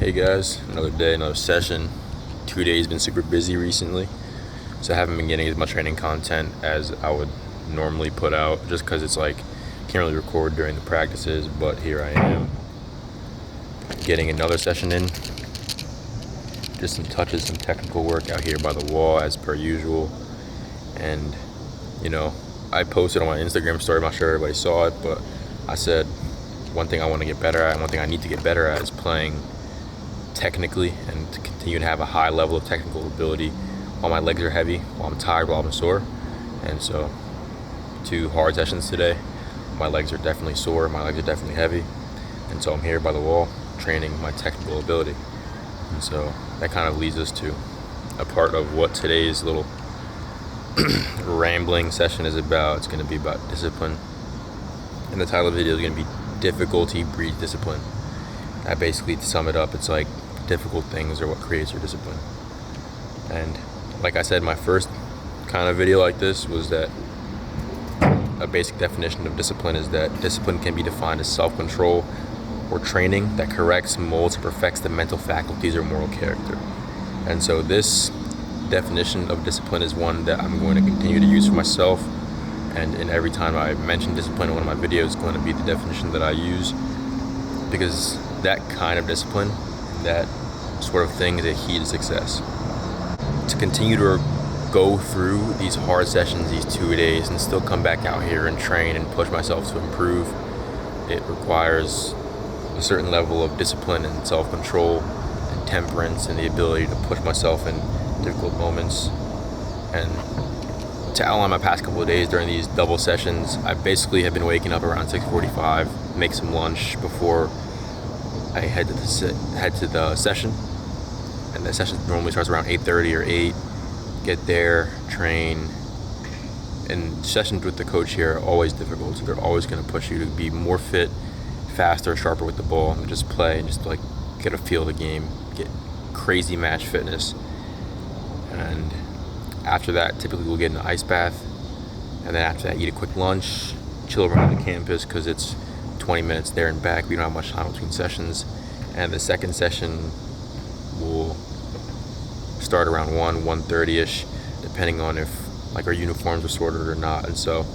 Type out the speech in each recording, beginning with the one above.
Hey guys, another day, another session. 2 days been super busy recently, so I haven't been getting as much training content as I would normally put out just because it's like can't really record during the practices, but here I am getting another session in. Just some touches, some technical work out here by the wall as per usual. And I posted on my Instagram story, I'm not sure everybody saw it, but I said one thing I want to get better at and one thing I need to get better at is playing technically and to continue to have a high level of technical ability while my legs are heavy, while I'm tired, while I'm sore. And so 2 hard sessions today. My legs are definitely sore, my legs are definitely heavy. And so I'm here by the wall training my technical ability. And so that kind of leads us to a part of what today's little rambling session is about. It's going to be about discipline. And the title of the video is going to be Difficulty Breeds Discipline. That basically, to sum it up, it's like difficult things are what creates your discipline. And like I said, my first kind of video like this was that a basic definition of discipline is that discipline can be defined as self-control or training that corrects, molds, and perfects the mental faculties or moral character. And so this definition of discipline is one that I'm going to continue to use for myself, and in every time I mention discipline in one of my videos, it's going to be the definition that I use, because that kind of discipline, that sort of thing, is a key to success. To continue to go through these hard sessions, these 2 days, and still come back out here and train and push myself to improve, it requires a certain level of discipline and self-control and temperance and the ability to push myself in difficult moments. And to outline my past couple of days during these double sessions, I basically have been waking up around 6:45, make some lunch before I head to the session. And the session normally starts around 8:30 or 8. Get there, train. And sessions with the coach here are always difficult, so they're always going to push you to be more fit, faster, sharper with the ball, and just play and just like get a feel of the game, get crazy match fitness. And after that, typically we'll get an ice bath, and then after that eat a quick lunch, chill around the campus because it's 20 minutes there and back. We don't have much time between sessions. And the second session will start around 1:30ish, depending on if like our uniforms are sorted or not. And so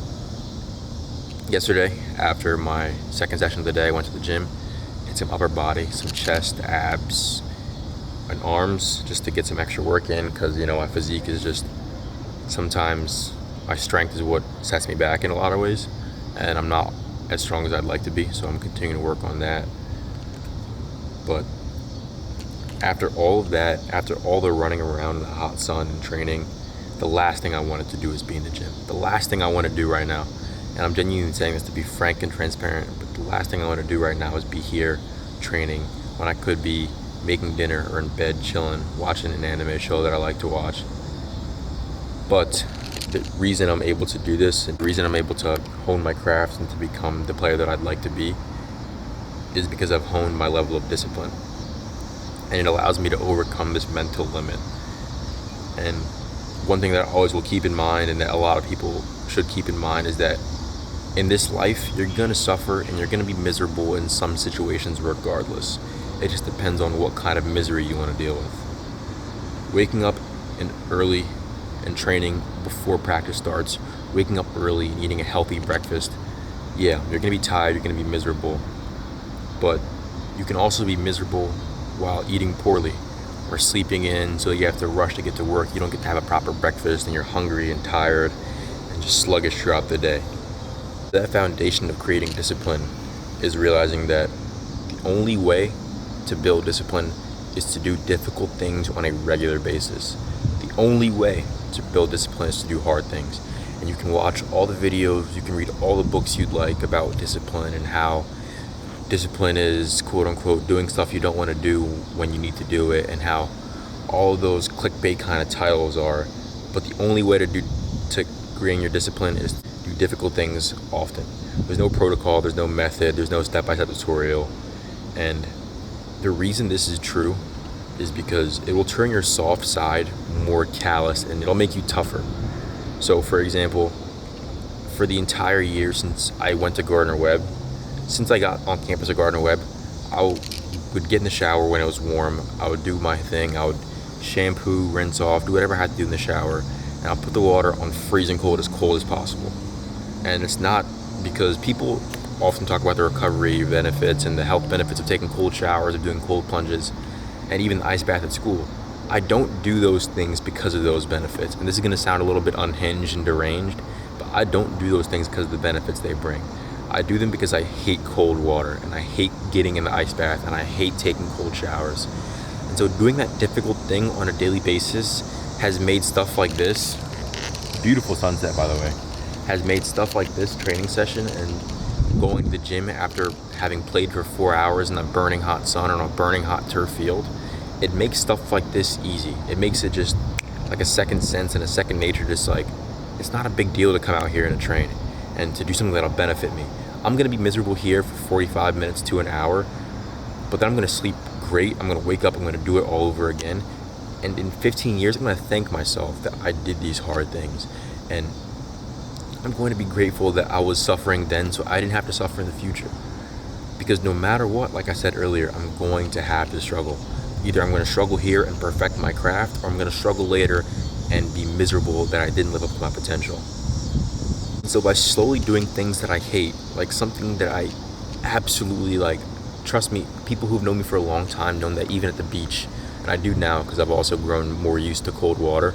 yesterday, after my second session of the day, I went to the gym, did some upper body, some chest, abs, and arms, just to get some extra work in, because my physique is just, sometimes my strength is what sets me back in a lot of ways, and I'm not as strong as I'd like to be, so I'm continuing to work on that. But after all of that, after all the running around in the hot sun and training, the last thing I wanted to do is be in the gym. The last thing I want to do right now, and I'm genuinely saying this to be frank and transparent, but the last thing I want to do right now is be here training when I could be making dinner or in bed chilling, watching an anime show that I like to watch. But the reason I'm able to do this, and the reason I'm able to hone my craft and to become the player that I'd like to be, is because I've honed my level of discipline. And it allows me to overcome this mental limit. And one thing that I always will keep in mind, and that a lot of people should keep in mind, is that in this life, you're going to suffer and you're going to be miserable in some situations regardless. It just depends on what kind of misery you want to deal with. Waking up early and training before practice starts, waking up early and eating a healthy breakfast, yeah, you're going to be tired, you're going to be miserable. But you can also be miserable while eating poorly or sleeping in, so you have to rush to get to work. You don't get to have a proper breakfast and you're hungry and tired and just sluggish throughout the day. That foundation of creating discipline is realizing that the only way to build discipline is to do difficult things on a regular basis. The only way to build discipline is to do hard things. And you can watch all the videos, you can read all the books you'd like about discipline and how discipline is quote unquote doing stuff you don't want to do when you need to do it, and how all of those clickbait kind of titles are. But the only way to creating your discipline is to do difficult things often. There's no protocol, there's no method, there's no step-by-step tutorial. And the reason this is true is because it will turn your soft side more callous and it'll make you tougher. So for example, for the entire year since I went to Gardner-Webb, since I got on campus at Gardner-Webb, I'll would get in the shower when it was warm. I would do my thing. I would shampoo, rinse off, do whatever I had to do in the shower, and I'll put the water on freezing cold as possible. And it's not because people often talk about the recovery benefits and the health benefits of taking cold showers, of doing cold plunges, and even the ice bath at school. I don't do those things because of those benefits. And this is going to sound a little bit unhinged and deranged, but I don't do those things because of the benefits they bring. I do them because I hate cold water, and I hate getting in the ice bath, and I hate taking cold showers. And so doing that difficult thing on a daily basis has made stuff like this, beautiful sunset by the way, has made stuff like this training session and going to the gym after having played for 4 hours in a burning hot sun on a burning hot turf field, it makes stuff like this easy. It makes it just like a second sense and a second nature, just like, it's not a big deal to come out here and train and to do something that'll benefit me. I'm gonna be miserable here for 45 minutes to an hour, but then I'm gonna sleep great. I'm gonna wake up, I'm gonna do it all over again. And in 15 years, I'm gonna thank myself that I did these hard things. And I'm going to be grateful that I was suffering then so I didn't have to suffer in the future. Because no matter what, like I said earlier, I'm going to have to struggle. Either I'm going to struggle here and perfect my craft, or I'm going to struggle later and be miserable that I didn't live up to my potential. So by slowly doing things that I hate, like something that I absolutely like, trust me, people who've known me for a long time know that even at the beach, and I do now because I've also grown more used to cold water,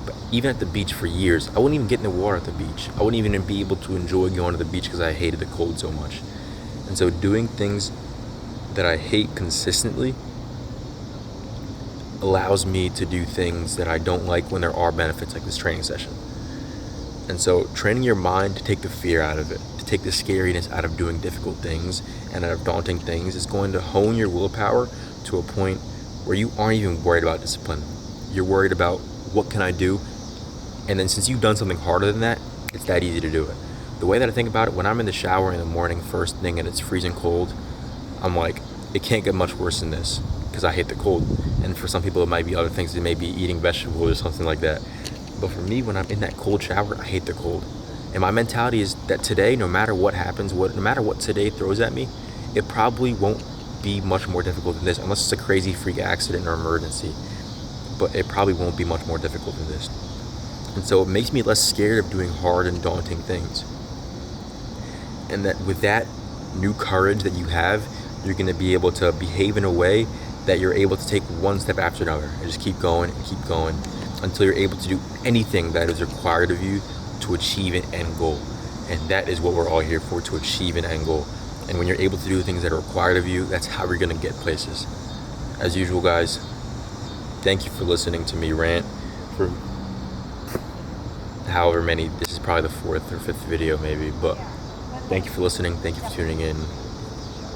but even at the beach for years, I wouldn't even get in the water at the beach. I wouldn't even be able to enjoy going to the beach because I hated the cold so much. And so doing things that I hate consistently allows me to do things that I don't like when there are benefits like this training session. And so training your mind to take the fear out of it, to take the scariness out of doing difficult things and out of daunting things, is going to hone your willpower to a point where you aren't even worried about discipline. You're worried about, what can I do? And then since you've done something harder than that, it's that easy to do it. The way that I think about it, when I'm in the shower in the morning first thing and it's freezing cold, I'm like, it can't get much worse than this because I hate the cold. And for some people it might be other things, it may be eating vegetables or something like that. But for me, when I'm in that cold shower, I hate the cold. And my mentality is that today, no matter what happens, no matter what today throws at me, it probably won't be much more difficult than this, unless it's a crazy freak accident or emergency. But it probably won't be much more difficult than this. And so it makes me less scared of doing hard and daunting things. And that with that new courage that you have, you're going to be able to behave in a way that you're able to take one step after another and just keep going until you're able to do anything that is required of you to achieve an end goal. And that is what we're all here for, to achieve an end goal. And when you're able to do things that are required of you, that's how you're going to get places. As usual, guys, thank you for listening to me rant for however many, this is probably the 4th or 5th video maybe, but thank you for listening, thank you for tuning in.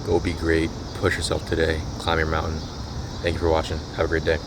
Go be great, push yourself today, climb your mountain. Thank you for watching, have a great day.